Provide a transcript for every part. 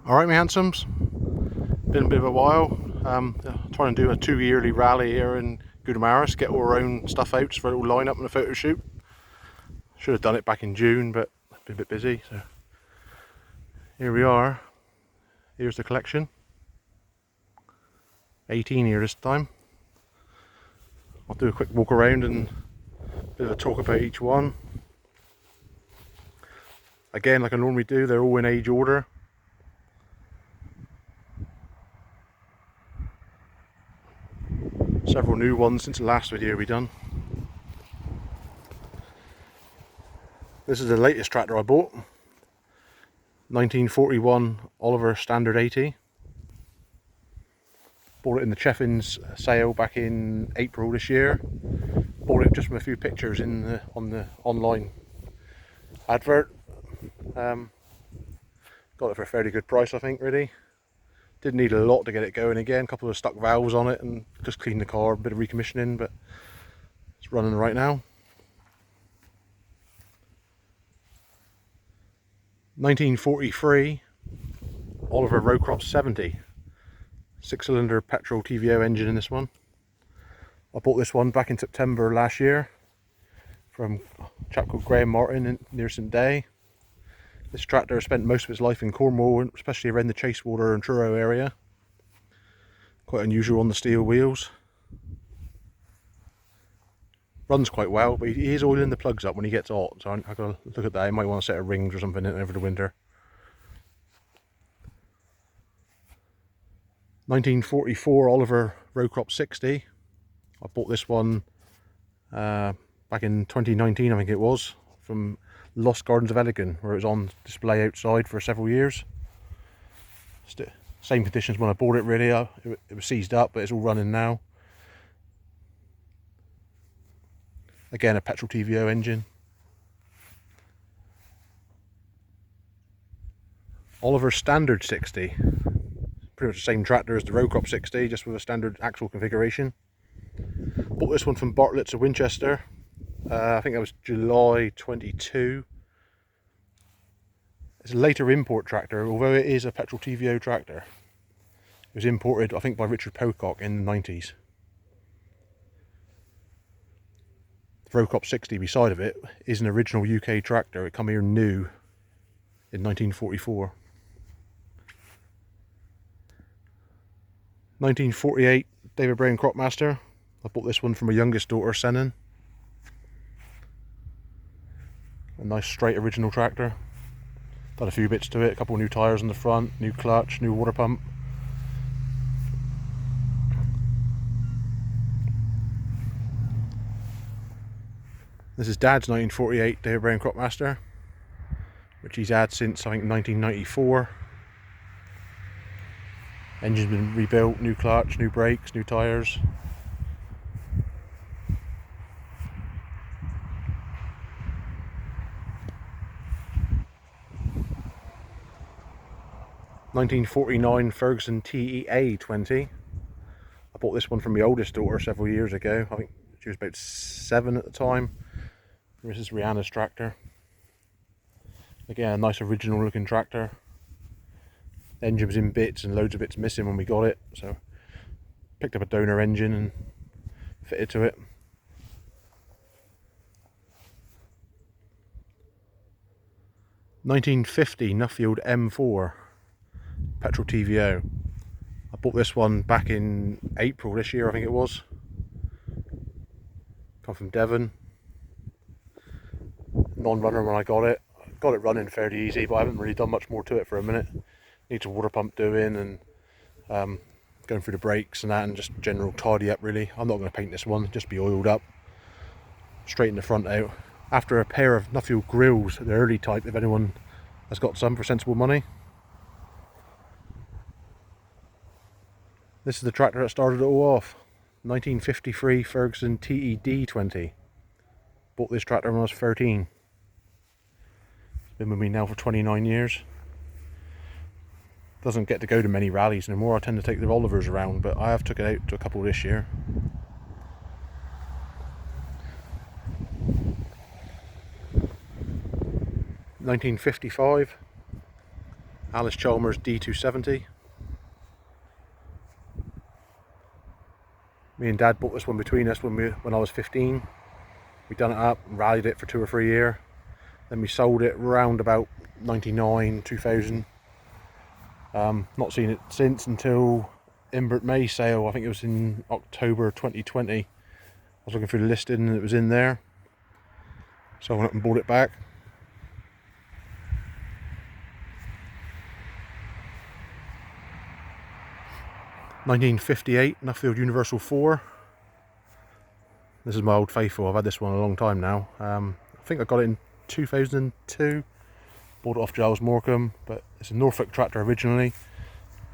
Alright, my handsomes, been a bit of a while. Trying to do a 2-yearly rally here in Goonamarris, get all our own stuff out for a little line-up and a photo shoot. Should have done it back in June, but I've been a bit busy, so here we are. Here's the collection. 18 here this time. I'll do a quick walk around and a bit of a talk about each one. Again, like I normally do, they're all in age order. Several new ones since the last video we done. This is the latest tractor I bought. 1941 Oliver Standard 80. Bought it in the Cheffins sale back in April this year. Bought it just from a few pictures on the online advert. Got it for a fairly good price, I think, really. Didn't need a lot to get it going again. A couple of stuck valves on it and just cleaned the car, a bit of recommissioning, but it's running right now. 1943 Oliver Row Crop 70. 6-cylinder petrol TVO engine in this one. I bought this one back in September last year from a chap called Graham Martin near St Day. This tractor spent most of its life in Cornwall, especially around the Chasewater and Truro area. Quite unusual on the steel wheels. Runs quite well, but he is oiling the plugs up when he gets hot, so I've got to look at that. I might want a set of rings or something in over the winter. 1944 Oliver Row Crop 60. I bought this one back in 2019, I think it was, from Lost Gardens of Elgin, where it was on display outside for several years. Same conditions when I bought it, really. It was seized up, but it's all running now. Again, a petrol TVO engine. Oliver Standard 60. Pretty much the same tractor as the Row Crop 60, just with a standard axle configuration. Bought this one from Bartlett's of Winchester. I think that was July 22. It's a later import tractor, although it is a petrol TVO tractor. It was imported, I think, by Richard Pocock in the 90s. The Row Crop 60 beside of it is an original UK tractor. It came here new in 1944. 1948 David Brown Cropmaster. I bought this one from my youngest daughter, Senan. A nice straight original tractor. Done a few bits to it, a couple of new tyres on the front, new clutch, new water pump. This is Dad's 1948 David Brown Cropmaster, which he's had since, I think, 1994. Engine's been rebuilt, new clutch, new brakes, new tyres. '49 Ferguson TEA 20. I bought this one from my oldest daughter several years ago. I think she was about 7 at the time. This is Rihanna's tractor. Again, a nice original looking tractor. Engine was in bits and loads of bits missing when we got it, so picked up a donor engine and fitted to it. '50 Nuffield M4 petrol TVO. I bought this one back in April this year, I think it was. Come from Devon. Non-runner when I got it. Got it running fairly easy, but I haven't really done much more to it for a minute. Needs a water pump doing and going through the brakes and that, and just general tidy up, really. I'm not going to paint this one, just be oiled up. Straighten the front out. After a pair of Nuffield grills, the early type, if anyone has got some for sensible money. This is the tractor that started it all off. 1953 Ferguson TED 20. Bought this tractor when I was 13. It's been with me now for 29 years. Doesn't get to go to many rallies anymore. I tend to take the Olivers around, but I have took it out to a couple this year. '55 Alice Chalmers D270. Me and Dad bought this one between us when I was 15. We done it up and rallied it for 2 or 3 years. Then we sold it round about 99, 2000. Not seen it since until Imbert May sale. I think it was in October 2020. I was looking through the listing and it was in there. So I went up and bought it back. (1958) Nuffield Universal 4. This is my old faithful. I've had this one a long time now. I think I got it in 2002. Bought it off Giles Morecambe, but it's a Norfolk tractor originally.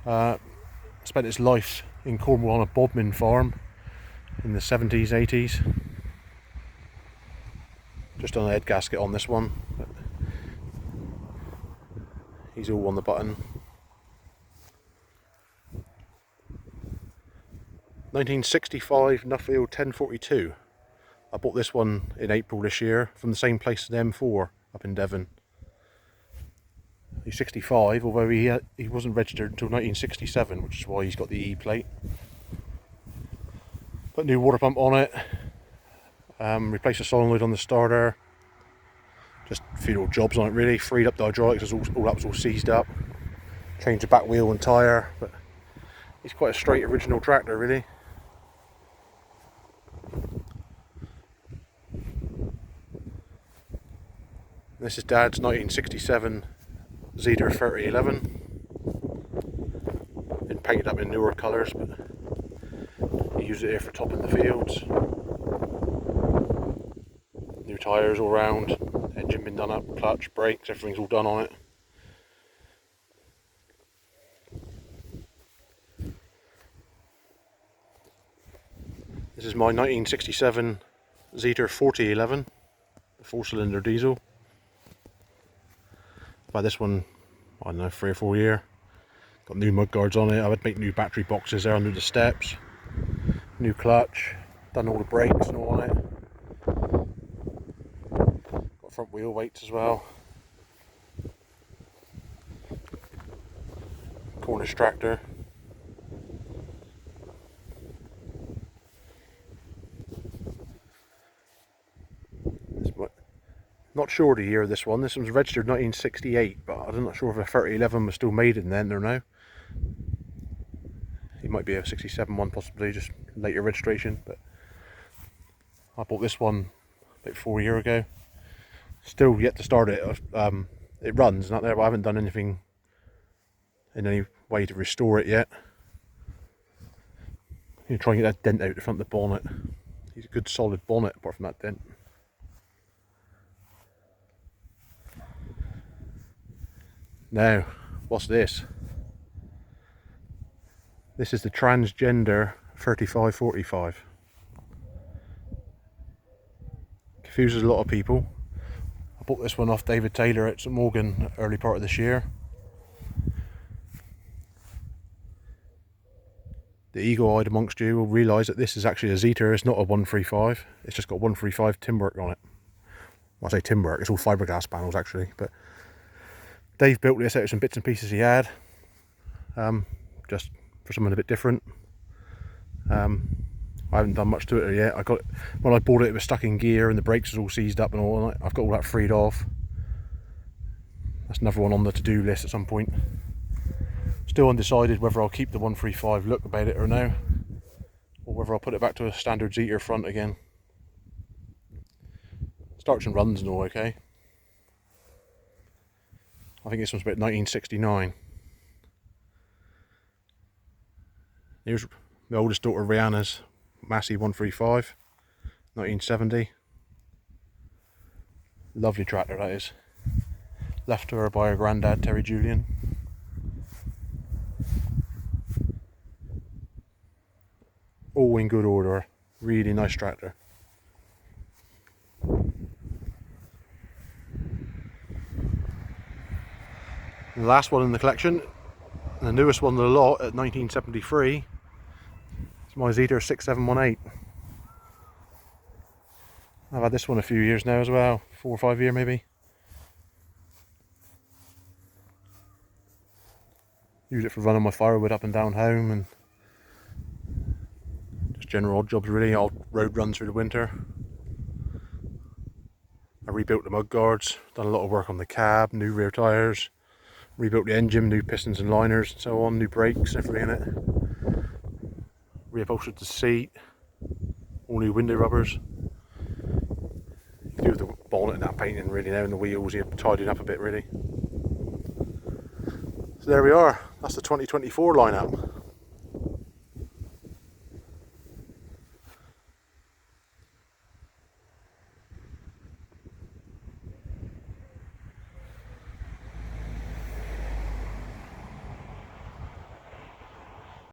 Spent its life in Cornwall on a Bodmin farm in the 70s, 80s. Just done a head gasket on this one. But he's all on the button. 1965 Nuffield 1042. I bought this one in April this year from the same place as the M4 up in Devon. He's 65, although he wasn't registered until 1967, which is why he's got the E plate. Put a new water pump on it, replaced the solenoid on the starter, just a few little jobs on it really, freed up the hydraulics as all that was all seized up, changed the back wheel and tyre, but it's quite a straight original tractor really. This is Dad's 1967 Zeta 3011. Been painted up in newer colours, but he used it here for topping the fields. New tyres all round, engine been done up, clutch, brakes, everything's all done on it. This is my 1967 Zeta 4011, the 4-cylinder diesel. I've had this one, I don't know, 3 or 4 years. Got new mudguards on it. I would make new battery boxes there under the steps. New clutch. Done all the brakes and all on it. Got front wheel weights as well. Cornish tractor. Not sure the year of this one. This one's registered 1968, but I'm not sure if a 3011 was still made in then or no. It might be a 67 one, possibly, just later registration. But I bought this one about 4 years ago. Still yet to start it. It runs, not there, but I haven't done anything in any way to restore it yet. I'm try and get that dent out the front of the bonnet. It's a good solid bonnet apart from that dent. Now, what's this? This is the Transgender 3545. Confuses a lot of people. I bought this one off David Taylor at St Morgan early part of this year. The eagle-eyed amongst you will realise that this is actually a Zeta, it's not a 135. It's just got 135 timwork on it. Well, I say timwork, it's all fiberglass panels actually, but Dave built this out of some bits and pieces he had, just for something a bit different. I haven't done much to it yet. When I bought it, it was stuck in gear and the brakes was all seized up and all, and I've got all that freed off. That's another one on the to-do list at some point. Still undecided whether I'll keep the 135 look about it or no, or whether I'll put it back to a standard Zeta front again. Starts and runs and all okay. I think this one's about 1969. Here's my oldest daughter Rihanna's Massey 135, 1970. Lovely tractor that is. Left to her by her granddad Terry Julian. All in good order. Really nice tractor. The last one in the collection, and the newest one of the lot at 1973, is my Zeta 6718. I've had this one a few years now as well, 4 or 5 years maybe. Use it for running my firewood up and down home, and just general odd jobs really. I'll road run through the winter. I rebuilt the mud guards, done a lot of work on the cab, new rear tyres, rebuilt the engine, new pistons and liners and so on, new brakes, everything in it. Reupholstered the seat, all new window rubbers. You can do with the bonnet and that painting really now, and the wheels, you're tidying up a bit really. So there we are, that's the 2024 lineup.